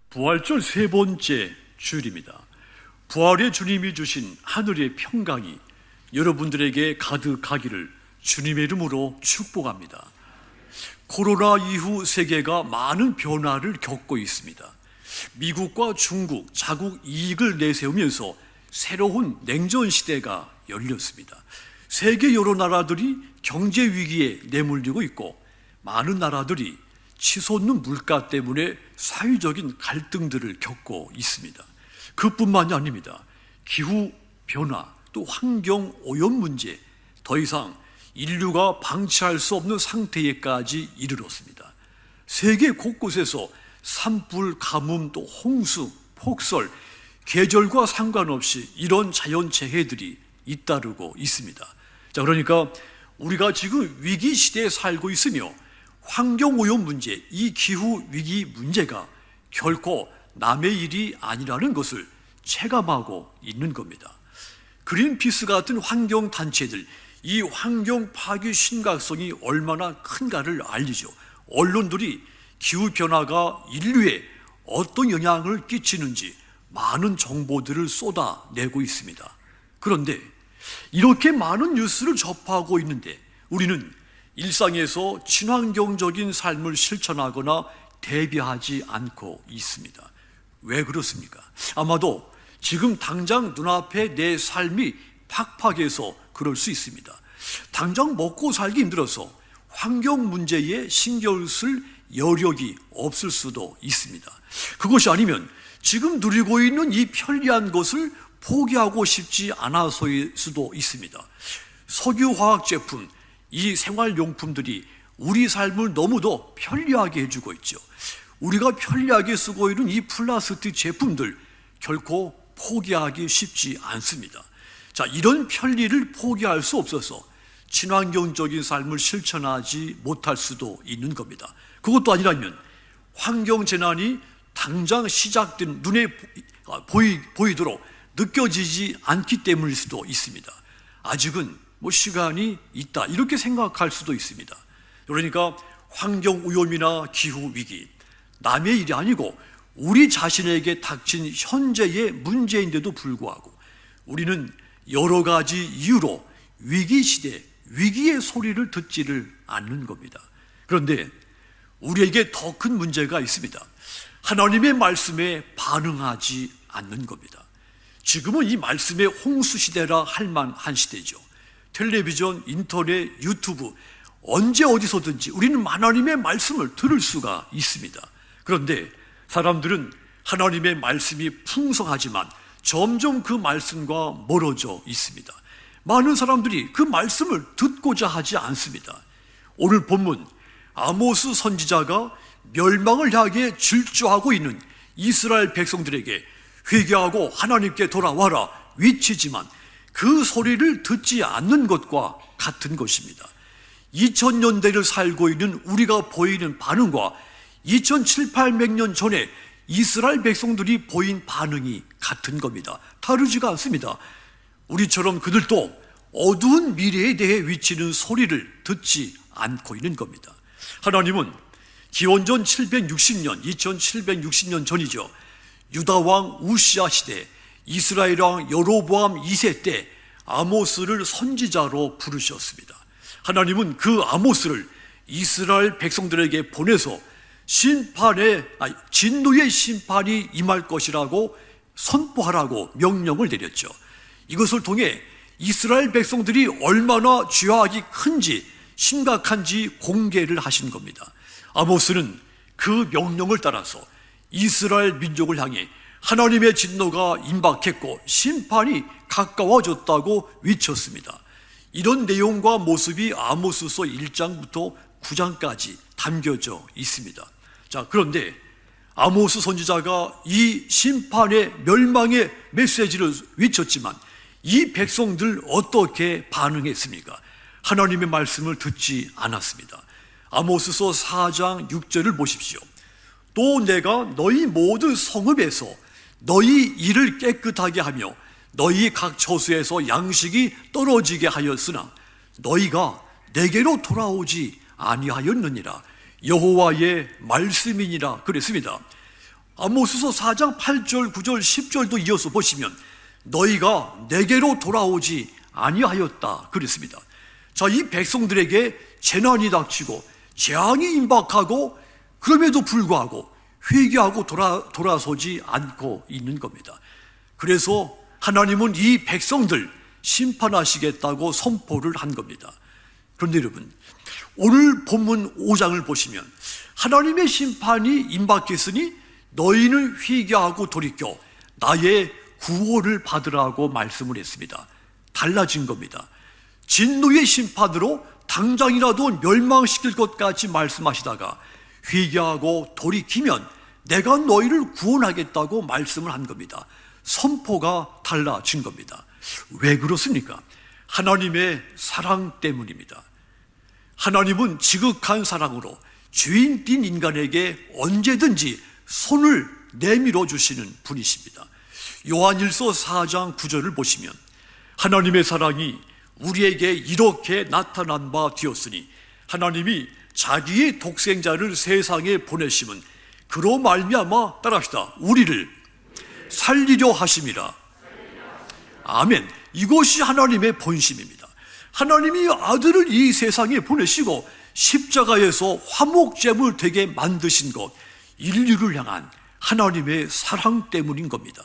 부활절 세 번째 주일입니다. 부활의 주님이 주신 하늘의 평강이 여러분들에게 가득하기를 주님의 이름으로 축복합니다. 코로나 이후 세계가 많은 변화를 겪고 있습니다. 미국과 중국, 자국 이익을 내세우면서 새로운 냉전 시대가 열렸습니다. 세계 여러 나라들이 경제 위기에 내몰리고 있고 많은 나라들이 치솟는 물가 때문에 사회적인 갈등들을 겪고 있습니다. 그뿐만이 아닙니다. 기후 변화, 또 환경 오염 문제, 더 이상 인류가 방치할 수 없는 상태에까지 이르렀습니다. 세계 곳곳에서 산불, 가뭄, 또 홍수, 폭설, 계절과 상관없이 이런 자연재해들이 잇따르고 있습니다. 자, 그러니까 우리가 지금 위기 시대에 살고 있으며 환경오염 문제, 이 기후위기 문제가 결코 남의 일이 아니라는 것을 체감하고 있는 겁니다. 그린피스 같은 환경단체들, 이 환경 파괴 심각성이 얼마나 큰가를 알리죠. 언론들이 기후변화가 인류에 어떤 영향을 끼치는지 많은 정보들을 쏟아내고 있습니다. 그런데 이렇게 많은 뉴스를 접하고 있는데 우리는 일상에서 친환경적인 삶을 실천하거나 대비하지 않고 있습니다. 왜 그렇습니까? 아마도 지금 당장 눈앞에 내 삶이 팍팍해서 그럴 수 있습니다. 당장 먹고 살기 힘들어서 환경 문제에 신경을 쓸 여력이 없을 수도 있습니다. 그것이 아니면 지금 누리고 있는 이 편리한 것을 포기하고 싶지 않아서일 수도 있습니다. 석유화학 제품, 이 생활용품들이 우리 삶을 너무도 편리하게 해주고 있죠. 우리가 편리하게 쓰고 있는 이 플라스틱 제품들 결코 포기하기 쉽지 않습니다. 자, 이런 편리를 포기할 수 없어서 친환경적인 삶을 실천하지 못할 수도 있는 겁니다. 그것도 아니라면 환경재난이 당장 시작된 눈에 보이도록 느껴지지 않기 때문일 수도 있습니다. 아직은 시간이 있다 이렇게 생각할 수도 있습니다. 그러니까 환경오염이나 기후위기, 남의 일이 아니고 우리 자신에게 닥친 현재의 문제인데도 불구하고 우리는 여러 가지 이유로 위기시대, 위기의 소리를 듣지를 않는 겁니다. 그런데 우리에게 더 큰 문제가 있습니다. 하나님의 말씀에 반응하지 않는 겁니다. 지금은 이 말씀의 홍수시대라 할 만한 시대죠. 텔레비전, 인터넷, 유튜브 언제 어디서든지 우리는 하나님의 말씀을 들을 수가 있습니다. 그런데 사람들은 하나님의 말씀이 풍성하지만 점점 그 말씀과 멀어져 있습니다. 많은 사람들이 그 말씀을 듣고자 하지 않습니다. 오늘 본문 아모스 선지자가 멸망을 향해 질주하고 있는 이스라엘 백성들에게 회개하고 하나님께 돌아와라 위치지만 그 소리를 듣지 않는 것과 같은 것입니다. 2000년대를 살고 있는 우리가 보이는 반응과 2700년 전에 이스라엘 백성들이 보인 반응이 같은 겁니다. 다르지가 않습니다. 우리처럼 그들도 어두운 미래에 대해 외치는 소리를 듣지 않고 있는 겁니다. 하나님은 기원전 760년, 2760년 전이죠. 유다왕 우시아 시대, 이스라엘 왕 여로보암 2세 때 아모스를 선지자로 부르셨습니다. 하나님은 그 아모스를 이스라엘 백성들에게 보내서 진노의 심판이 임할 것이라고 선포하라고 명령을 내렸죠. 이것을 통해 이스라엘 백성들이 얼마나 죄악이 큰지 심각한지 공개를 하신 겁니다. 아모스는 그 명령을 따라서 이스라엘 민족을 향해 하나님의 진노가 임박했고 심판이 가까워졌다고 외쳤습니다. 이런 내용과 모습이 아모스서 1장부터 9장까지 담겨져 있습니다. 자, 그런데 아모스 선지자가 이 심판의 멸망의 메시지를 외쳤지만 이 백성들 어떻게 반응했습니까? 하나님의 말씀을 듣지 않았습니다. 아모스서 4장 6절을 보십시오. 또 내가 너희 모든 성읍에서 너희 일을 깨끗하게 하며 너희 각 처소에서 양식이 떨어지게 하였으나 너희가 내게로 돌아오지 아니하였느니라. 여호와의 말씀이니라 그랬습니다. 아모스서 4장 8절, 9절, 10절도 이어서 보시면 너희가 내게로 돌아오지 아니하였다 그랬습니다. 자, 이 백성들에게 재난이 닥치고 재앙이 임박하고 그럼에도 불구하고 회개하고 돌아서지 않고 있는 겁니다. 그래서 하나님은 이 백성들 심판하시겠다고 선포를 한 겁니다. 그런데 여러분, 오늘 본문 5장을 보시면 하나님의 심판이 임박했으니 너희는 회개하고 돌이켜 나의 구원을 받으라고 말씀을 했습니다. 달라진 겁니다. 진노의 심판으로 당장이라도 멸망시킬 것 같이 말씀하시다가 회개하고 돌이키면 내가 너희를 구원하겠다고 말씀을 한 겁니다. 선포가 달라진 겁니다. 왜 그렇습니까? 하나님의 사랑 때문입니다. 하나님은 지극한 사랑으로 죄인 띤 인간에게 언제든지 손을 내밀어 주시는 분이십니다. 요한일서 4장 9절을 보시면 하나님의 사랑이 우리에게 이렇게 나타난 바 되었으니 하나님이 자기의 독생자를 세상에 보내심은 그로 말미암아 따라합시다. 우리를 살리려 하심이라. 아멘. 이것이 하나님의 본심입니다. 하나님이 아들을 이 세상에 보내시고 십자가에서 화목제물 되게 만드신 것, 인류를 향한 하나님의 사랑 때문인 겁니다.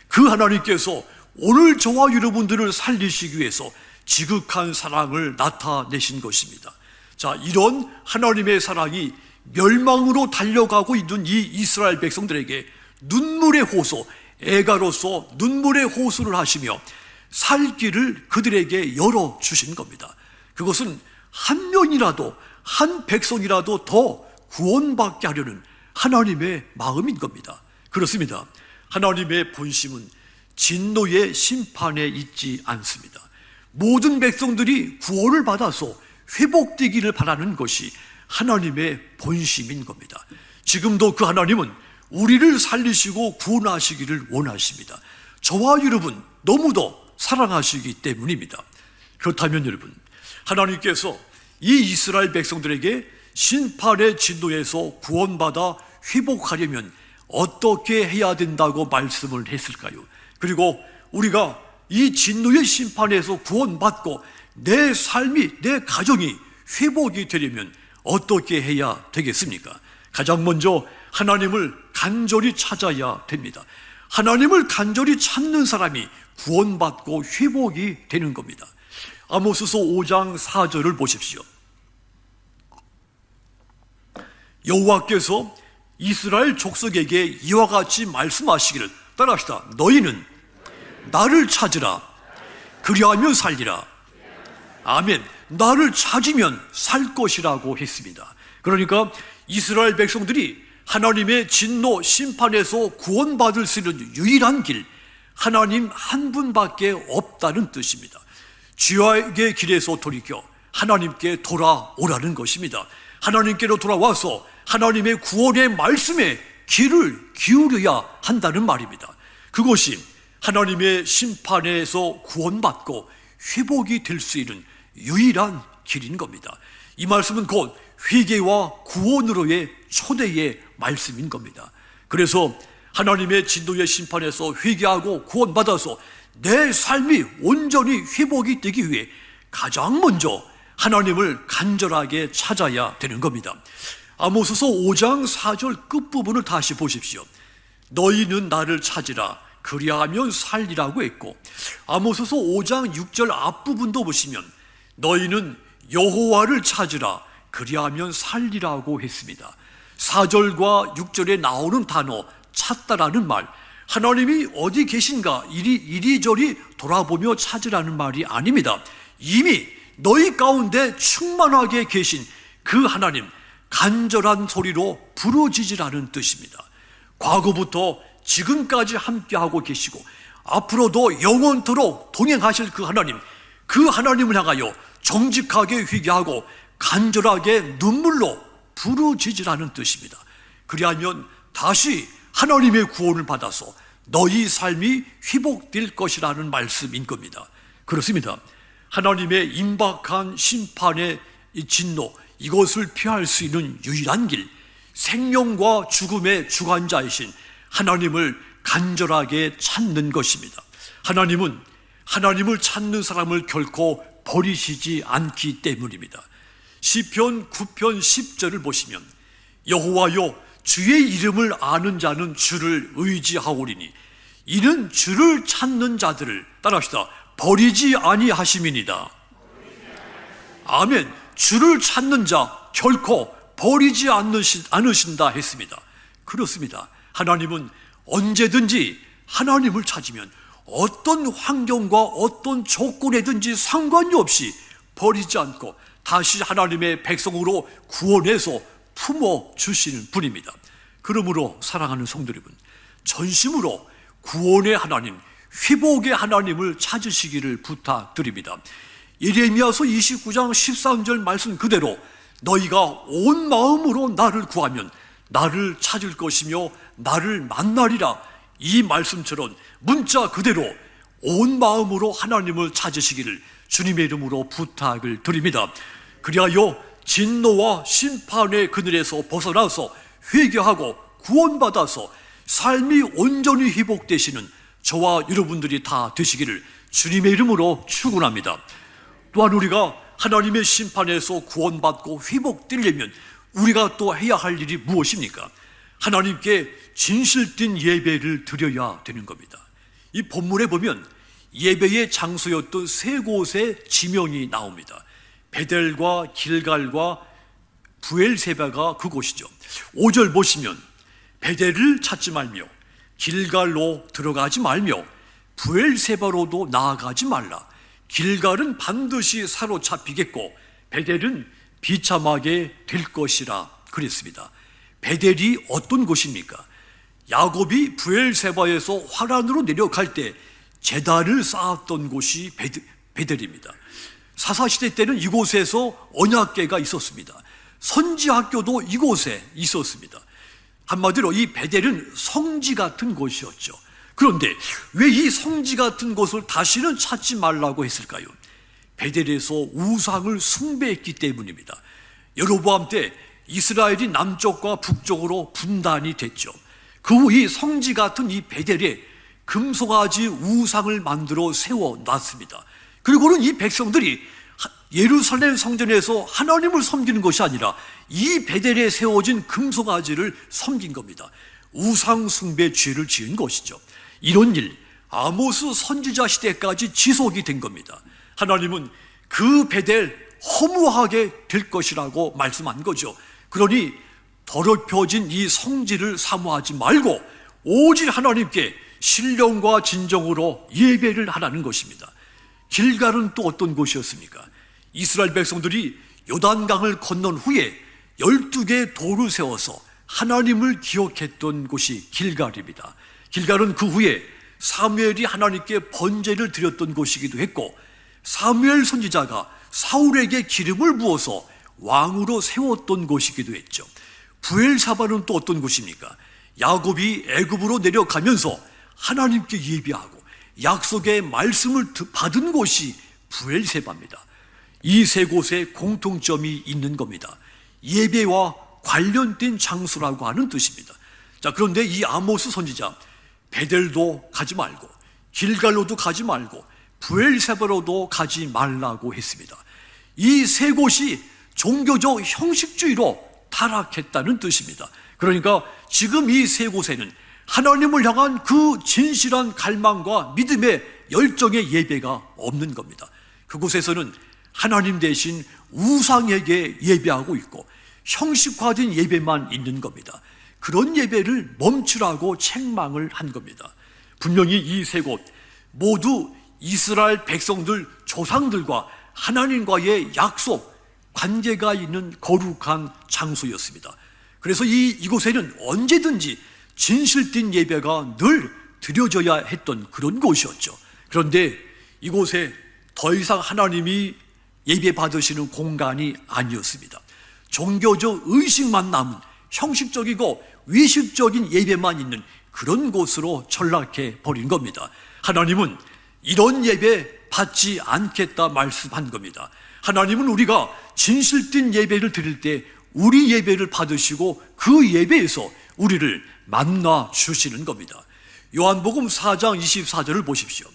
그 하나님께서 오늘 저와 여러분들을 살리시기 위해서 지극한 사랑을 나타내신 것입니다. 자, 이런 하나님의 사랑이 멸망으로 달려가고 있는 이 이스라엘 백성들에게 눈물의 호소, 애가로서 눈물의 호소를 하시며 살 길을 그들에게 열어주신 겁니다. 그것은 한 명이라도, 한 백성이라도 더 구원받게 하려는 하나님의 마음인 겁니다. 그렇습니다. 하나님의 본심은 진노의 심판에 있지 않습니다. 모든 백성들이 구원을 받아서 회복되기를 바라는 것이 하나님의 본심인 겁니다. 지금도 그 하나님은 우리를 살리시고 구원하시기를 원하십니다. 저와 여러분 너무도 사랑하시기 때문입니다. 그렇다면 여러분, 하나님께서 이 이스라엘 백성들에게 심판의 진노에서 구원받아 회복하려면 어떻게 해야 된다고 말씀을 했을까요? 그리고 우리가 이 진노의 심판에서 구원받고 내 삶이, 내 가정이 회복이 되려면 어떻게 해야 되겠습니까? 가장 먼저 하나님을 간절히 찾아야 됩니다. 하나님을 간절히 찾는 사람이 구원받고 회복이 되는 겁니다. 아모스서 5장 4절을 보십시오. 여호와께서 이스라엘 족속에게 이와 같이 말씀하시기를, 따라합시다. 너희는 나를 찾으라. 그리하면 살리라. 아멘. 나를 찾으면 살 것이라고 했습니다. 그러니까 이스라엘 백성들이 하나님의 진노 심판에서 구원받을 수 있는 유일한 길, 하나님 한 분밖에 없다는 뜻입니다. 죄악의 길에서 돌이켜 하나님께 돌아오라는 것입니다. 하나님께로 돌아와서 하나님의 구원의 말씀에 귀를 기울여야 한다는 말입니다. 그것이 하나님의 심판에서 구원받고 회복이 될 수 있는 유일한 길인 겁니다. 이 말씀은 곧 회개와 구원으로의 초대의 말씀인 겁니다. 그래서 하나님의 진노의 심판에서 회개하고 구원받아서 내 삶이 온전히 회복이 되기 위해 가장 먼저 하나님을 간절하게 찾아야 되는 겁니다. 아모스서 5장 4절 끝부분을 다시 보십시오. 너희는 나를 찾으라. 그리하면 살리라고 했고, 아모스서 5장 6절 앞부분도 보시면 너희는 여호와를 찾으라. 그리하면 살리라고 했습니다. 4절과 6절에 나오는 단어 찾다라는 말, 하나님이 어디 계신가 이리저리 돌아보며 찾으라는 말이 아닙니다. 이미 너희 가운데 충만하게 계신 그 하나님, 간절한 소리로 부르짖으라는 뜻입니다. 과거부터 지금까지 함께하고 계시고 앞으로도 영원토록 동행하실 그 하나님, 그 하나님을 향하여 정직하게 회개하고 간절하게 눈물로 부르짖으라는 뜻입니다. 그리하면 다시 하나님의 구원을 받아서 너희 삶이 회복될 것이라는 말씀인 겁니다. 그렇습니다. 하나님의 임박한 심판의 진노, 이것을 피할 수 있는 유일한 길, 생명과 죽음의 주관자이신 하나님을 간절하게 찾는 것입니다. 하나님은 하나님을 찾는 사람을 결코 버리시지 않기 때문입니다. 시편 9편 10절을 보시면 여호와여 주의 이름을 아는 자는 주를 의지하오리니 이는 주를 찾는 자들을 따라합시다. 버리지 아니하심이니이다. 아멘. 주를 찾는 자 결코 버리지 않으신다 했습니다. 그렇습니다. 하나님은 언제든지 하나님을 찾으면 어떤 환경과 어떤 조건에든지 상관이 없이 버리지 않고 다시 하나님의 백성으로 구원해서 품어주시는 분입니다. 그러므로 사랑하는 성도 여러분, 전심으로 구원의 하나님, 회복의 하나님을 찾으시기를 부탁드립니다. 예레미야서 29장 13절 말씀 그대로 너희가 온 마음으로 나를 구하면 나를 찾을 것이며 나를 만나리라, 이 말씀처럼 문자 그대로 온 마음으로 하나님을 찾으시기를 주님의 이름으로 부탁을 드립니다. 그리하여 진노와 심판의 그늘에서 벗어나서 회개하고 구원받아서 삶이 온전히 회복되시는 저와 여러분들이 다 되시기를 주님의 이름으로 축원합니다. 또한 우리가 하나님의 심판에서 구원받고 회복되려면 우리가 또 해야 할 일이 무엇입니까? 하나님께 진실된 예배를 드려야 되는 겁니다. 이 본문에 보면 예배의 장소였던 세 곳의 지명이 나옵니다. 베델과 길갈과 부엘세바가 그곳이죠. 5절 보시면 베델을 찾지 말며 길갈로 들어가지 말며 부엘세바로도 나아가지 말라. 길갈은 반드시 사로잡히겠고 베델은 비참하게 될 것이라 그랬습니다. 베델이 어떤 곳입니까? 야곱이 부엘세바에서 화란으로 내려갈 때 제단을 쌓았던 곳이 베델입니다. 사사시대 때는 이곳에서 언약궤가 있었습니다. 선지학교도 이곳에 있었습니다. 한마디로 이 베델은 성지 같은 곳이었죠. 그런데 왜 이 성지 같은 곳을 다시는 찾지 말라고 했을까요? 베델에서 우상을 숭배했기 때문입니다. 여로보암 때 이스라엘이 남쪽과 북쪽으로 분단이 됐죠. 그 후 이 성지 같은 이 베델에 금송아지 우상을 만들어 세워놨습니다. 그리고는 이 백성들이 예루살렘 성전에서 하나님을 섬기는 것이 아니라 이 베델에 세워진 금송아지를 섬긴 겁니다. 우상 숭배 죄를 지은 것이죠. 이런 일 아모스 선지자 시대까지 지속이 된 겁니다. 하나님은 그 베델 허무하게 될 것이라고 말씀한 거죠. 그러니 더럽혀진 이 성지를 사모하지 말고 오직 하나님께 신령과 진정으로 예배를 하라는 것입니다. 길갈은 또 어떤 곳이었습니까? 이스라엘 백성들이 요단강을 건넌 후에 12개의 돌을 세워서 하나님을 기억했던 곳이 길갈입니다. 길갈은 그 후에 사무엘이 하나님께 번제를 드렸던 곳이기도 했고 사무엘 선지자가 사울에게 기름을 부어서 왕으로 세웠던 곳이기도 했죠. 부엘사바는 또 어떤 곳입니까? 야곱이 애굽으로 내려가면서 하나님께 예배하고 약속의 말씀을 받은 곳이 부엘세바입니다. 이 세 곳에 공통점이 있는 겁니다. 예배와 관련된 장소라고 하는 뜻입니다. 자, 그런데 이 아모스 선지자 베델도 가지 말고 길갈로도 가지 말고 부엘세바로도 가지 말라고 했습니다. 이 세 곳이 종교적 형식주의로 타락했다는 뜻입니다. 그러니까 지금 이 세 곳에는 하나님을 향한 그 진실한 갈망과 믿음의 열정의 예배가 없는 겁니다. 그곳에서는 하나님 대신 우상에게 예배하고 있고 형식화된 예배만 있는 겁니다. 그런 예배를 멈추라고 책망을 한 겁니다. 분명히 이 세 곳 모두 이스라엘 백성들 조상들과 하나님과의 약속, 관계가 있는 거룩한 장소였습니다. 그래서 이곳에는 언제든지 진실된 예배가 늘 드려져야 했던 그런 곳이었죠. 그런데 이곳에 더 이상 하나님이 예배 받으시는 공간이 아니었습니다. 종교적 의식만 남은 형식적이고 위식적인 예배만 있는 그런 곳으로 전락해 버린 겁니다. 하나님은 이런 예배 받지 않겠다 말씀한 겁니다. 하나님은 우리가 진실된 예배를 드릴 때 우리 예배를 받으시고 그 예배에서 우리를 만나 주시는 겁니다. 요한복음 4장 24절을 보십시오.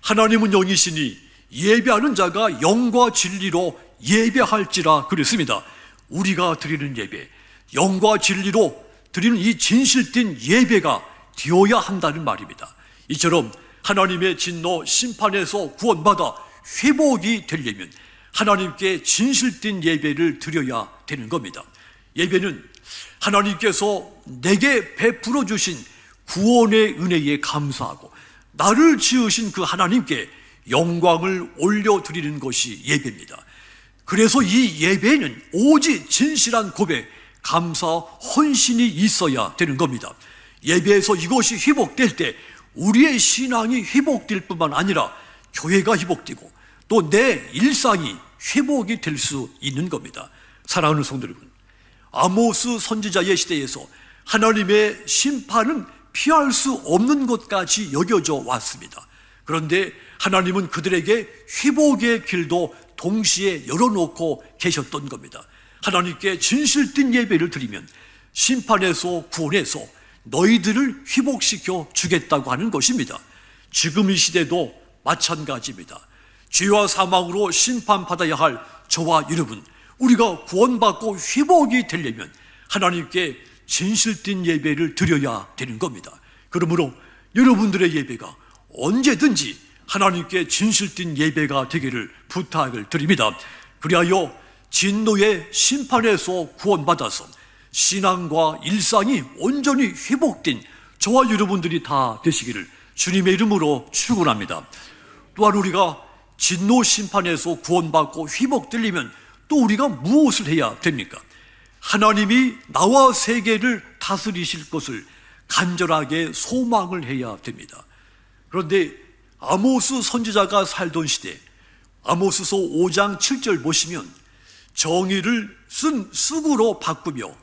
하나님은 영이시니 예배하는 자가 영과 진리로 예배할지라 그랬습니다. 우리가 드리는 예배, 영과 진리로 드리는 이 진실된 예배가 되어야 한다는 말입니다. 이처럼 하나님의 진노 심판에서 구원받아 회복이 되려면 하나님께 진실된 예배를 드려야 되는 겁니다. 예배는 하나님께서 내게 베풀어 주신 구원의 은혜에 감사하고 나를 지으신 그 하나님께 영광을 올려드리는 것이 예배입니다. 그래서 이 예배는 오직 진실한 고백, 감사, 헌신이 있어야 되는 겁니다. 예배에서 이것이 회복될 때 우리의 신앙이 회복될 뿐만 아니라 교회가 회복되고 또 내 일상이 회복이 될 수 있는 겁니다. 사랑하는 성도 여러분, 아모스 선지자의 시대에서 하나님의 심판은 피할 수 없는 것까지 여겨져 왔습니다. 그런데 하나님은 그들에게 회복의 길도 동시에 열어놓고 계셨던 겁니다. 하나님께 진실된 예배를 드리면 심판에서 구원해서 너희들을 회복시켜 주겠다고 하는 것입니다. 지금 이 시대도 마찬가지입니다. 죄와 사망으로 심판받아야 할 저와 여러분, 우리가 구원받고 회복이 되려면 하나님께 진실된 예배를 드려야 되는 겁니다. 그러므로 여러분들의 예배가 언제든지 하나님께 진실된 예배가 되기를 부탁을 드립니다. 그리하여 진노의 심판에서 구원받아서 신앙과 일상이 온전히 회복된 저와 여러분들이 다 되시기를 주님의 이름으로 축원합니다. 또한 우리가 진노 심판에서 구원받고 회복되려면 또 우리가 무엇을 해야 됩니까? 하나님이 나와 세계를 다스리실 것을 간절하게 소망을 해야 됩니다. 그런데 아모스 선지자가 살던 시대, 아모스서 5장 7절 보시면 정의를 쓴 쑥으로 바꾸며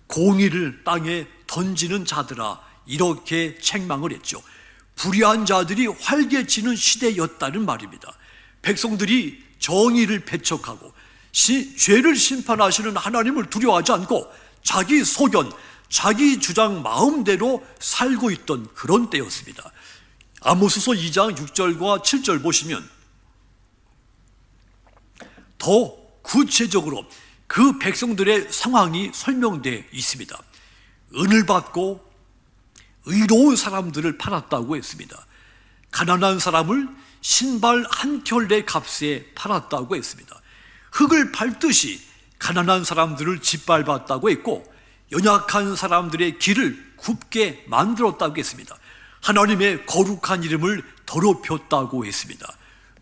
공의를 땅에 던지는 자들아, 이렇게 책망을 했죠. 불의한 자들이 활개치는 시대였다는 말입니다. 백성들이 정의를 배척하고 죄를 심판하시는 하나님을 두려워하지 않고 자기 소견, 자기 주장 마음대로 살고 있던 그런 때였습니다. 아모스서 2장 6절과 7절 보시면 더 구체적으로 그 백성들의 상황이 설명되어 있습니다. 은을 받고 의로운 사람들을 팔았다고 했습니다. 가난한 사람을 신발 한 켤레 값에 팔았다고 했습니다. 흙을 밟듯이 가난한 사람들을 짓밟았다고 했고 연약한 사람들의 길을 굽게 만들었다고 했습니다. 하나님의 거룩한 이름을 더럽혔다고 했습니다.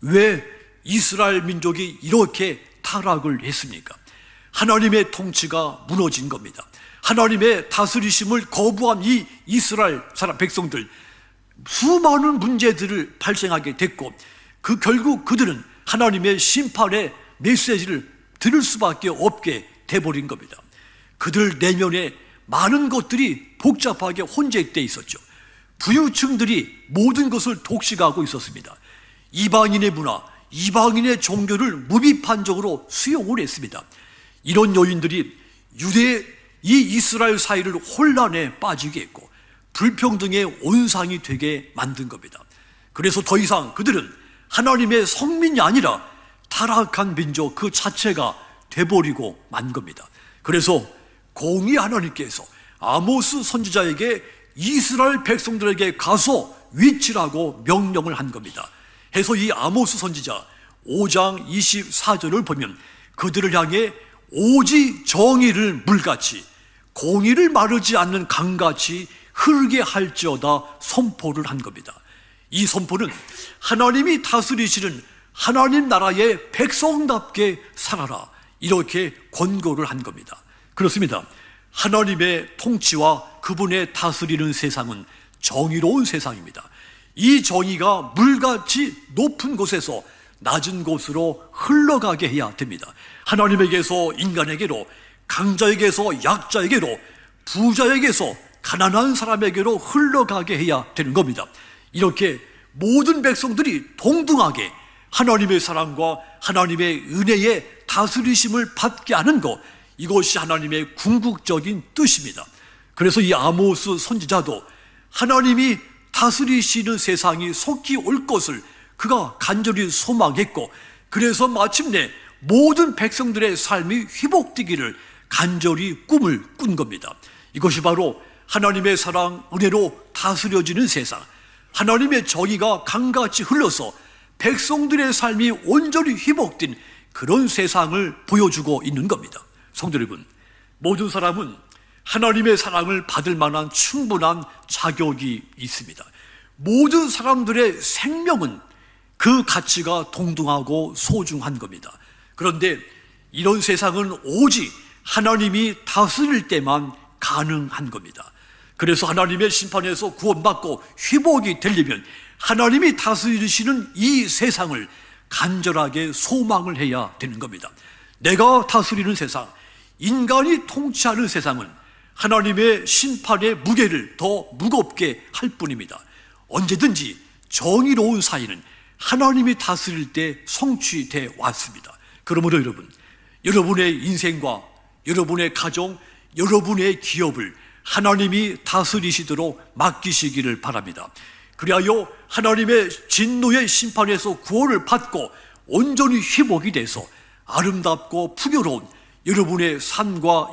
왜 이스라엘 민족이 이렇게 타락을 했습니까? 하나님의 통치가 무너진 겁니다. 하나님의 다스리심을 거부한 이 이스라엘 사람 백성들, 수많은 문제들을 발생하게 됐고 결국 그들은 하나님의 심판의 메시지를 들을 수밖에 없게 돼버린 겁니다. 그들 내면에 많은 것들이 복잡하게 혼재되어 있었죠. 부유층들이 모든 것을 독식하고 있었습니다. 이방인의 문화, 이방인의 종교를 무비판적으로 수용을 했습니다. 이런 요인들이 이 이스라엘 사이를 혼란에 빠지게 했고 불평등의 온상이 되게 만든 겁니다. 그래서 더 이상 그들은 하나님의 성민이 아니라 타락한 민족 그 자체가 돼버리고 만 겁니다. 그래서 공의 하나님께서 아모스 선지자에게 이스라엘 백성들에게 가서 위치라고 명령을 한 겁니다. 해서 이 아모스 선지자 5장 24절을 보면 그들을 향해 오직 정의를 물같이 공의를 마르지 않는 강같이 흐르게 할지어다 선포를 한 겁니다. 이 선포는 하나님이 다스리시는 하나님 나라의 백성답게 살아라, 이렇게 권고를 한 겁니다. 그렇습니다. 하나님의 통치와 그분의 다스리는 세상은 정의로운 세상입니다. 이 정의가 물같이 높은 곳에서 낮은 곳으로 흘러가게 해야 됩니다. 하나님에게서 인간에게로, 강자에게서 약자에게로, 부자에게서 가난한 사람에게로 흘러가게 해야 되는 겁니다. 이렇게 모든 백성들이 동등하게 하나님의 사랑과 하나님의 은혜의 다스리심을 받게 하는 것, 이것이 하나님의 궁극적인 뜻입니다. 그래서 이 아모스 선지자도 하나님이 다스리시는 세상이 속히 올 것을 그가 간절히 소망했고, 그래서 마침내 모든 백성들의 삶이 회복되기를 간절히 꿈을 꾼 겁니다. 이것이 바로 하나님의 사랑, 은혜로 다스려지는 세상, 하나님의 정의가 강같이 흘러서 백성들의 삶이 온전히 회복된 그런 세상을 보여주고 있는 겁니다. 성도 여러분, 모든 사람은 하나님의 사랑을 받을 만한 충분한 자격이 있습니다. 모든 사람들의 생명은 그 가치가 동등하고 소중한 겁니다. 그런데 이런 세상은 오직 하나님이 다스릴 때만 가능한 겁니다. 그래서 하나님의 심판에서 구원받고 회복이 되려면 하나님이 다스리시는 이 세상을 간절하게 소망을 해야 되는 겁니다. 내가 다스리는 세상, 인간이 통치하는 세상은 하나님의 심판의 무게를 더 무겁게 할 뿐입니다. 언제든지 정의로운 사회는 하나님이 다스릴 때 성취되어 왔습니다. 그러므로 여러분, 여러분의 인생과 여러분의 가정, 여러분의 기업을 하나님이 다스리시도록 맡기시기를 바랍니다. 그리하여 하나님의 진노의 심판에서 구원을 받고 온전히 회복이 돼서 아름답고 풍요로운 여러분의 삶과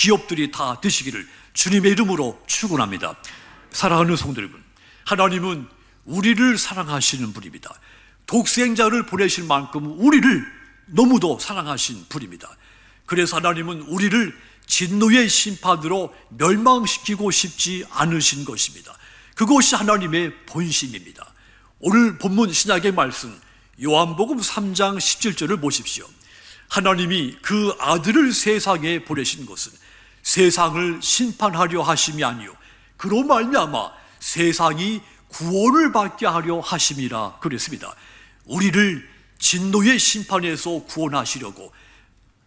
기업들이 다 되시기를 주님의 이름으로 축원합니다. 사랑하는 성도 여러분, 하나님은 우리를 사랑하시는 분입니다. 독생자를 보내실 만큼 우리를 너무도 사랑하신 분입니다. 그래서 하나님은 우리를 진노의 심판으로 멸망시키고 싶지 않으신 것입니다. 그것이 하나님의 본심입니다. 오늘 본문 신약의 말씀 요한복음 3장 17절을 보십시오. 하나님이 그 아들을 세상에 보내신 것은 세상을 심판하려 하심이 아니요 그로 말미암아 세상이 구원을 받게 하려 하심이라 그랬습니다. 우리를 진노의 심판에서 구원하시려고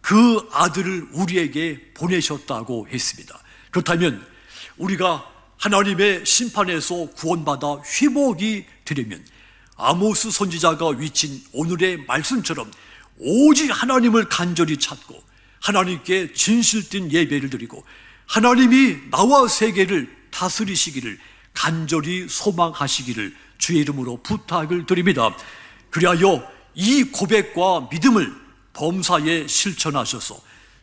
그 아들을 우리에게 보내셨다고 했습니다. 그렇다면 우리가 하나님의 심판에서 구원받아 회복이 되려면 아모스 선지자가 위친 오늘의 말씀처럼 오직 하나님을 간절히 찾고 하나님께 진실된 예배를 드리고 하나님이 나와 세계를 다스리시기를 간절히 소망하시기를 주의 이름으로 부탁을 드립니다. 그리하여 이 고백과 믿음을 범사에 실천하셔서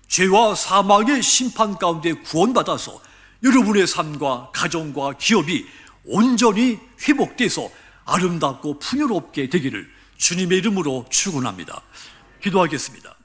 죄와 사망의 심판 가운데 구원받아서 여러분의 삶과 가정과 기업이 온전히 회복돼서 아름답고 풍요롭게 되기를 주님의 이름으로 축원합니다. 기도하겠습니다.